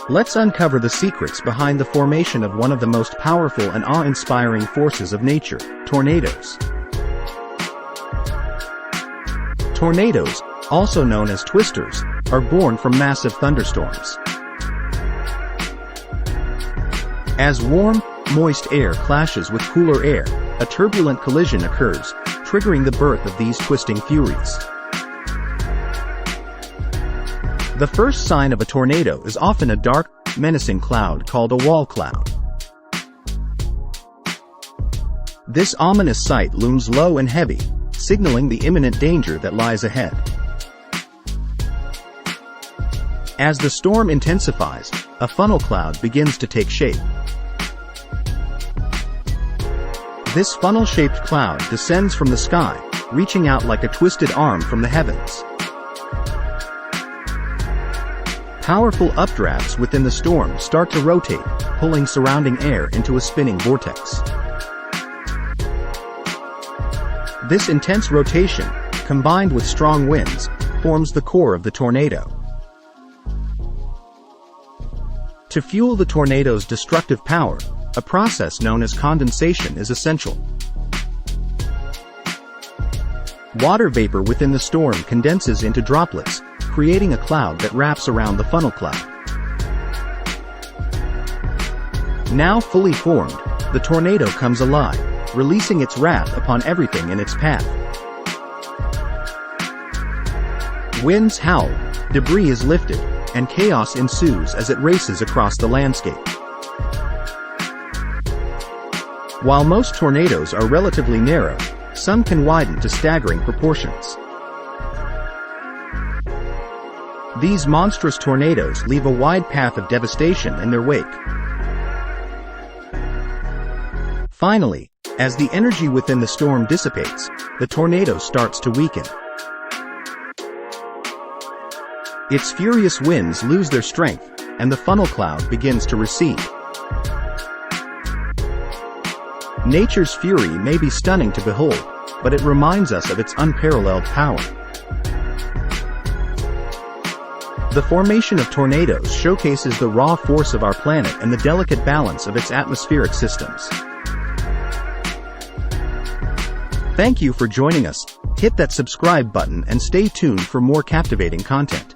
Let's uncover the secrets behind the formation of one of the most powerful and awe-inspiring forces of nature, tornadoes. Tornadoes, also known as twisters, are born from massive thunderstorms. As warm, moist air clashes with cooler air, a turbulent collision occurs, triggering the birth of these twisting furies. The first sign of a tornado is often a dark, menacing cloud called a wall cloud. This ominous sight looms low and heavy, signaling the imminent danger that lies ahead. As the storm intensifies, a funnel cloud begins to take shape. This funnel-shaped cloud descends from the sky, reaching out like a twisted arm from the heavens. Powerful updrafts within the storm start to rotate, pulling surrounding air into a spinning vortex. This intense rotation, combined with strong winds, forms the core of the tornado. To fuel the tornado's destructive power, a process known as condensation is essential. Water vapor within the storm condenses into droplets, creating a cloud that wraps around the funnel cloud. Now fully formed, the tornado comes alive, releasing its wrath upon everything in its path. Winds howl, debris is lifted, and chaos ensues as it races across the landscape. While most tornadoes are relatively narrow, some can widen to staggering proportions. These monstrous tornadoes leave a wide path of devastation in their wake. Finally, as the energy within the storm dissipates, the tornado starts to weaken. Its furious winds lose their strength, and the funnel cloud begins to recede. Nature's fury may be stunning to behold, but it reminds us of its unparalleled power. The formation of tornadoes showcases the raw force of our planet and the delicate balance of its atmospheric systems. Thank you for joining us. Hit that subscribe button and stay tuned for more captivating content.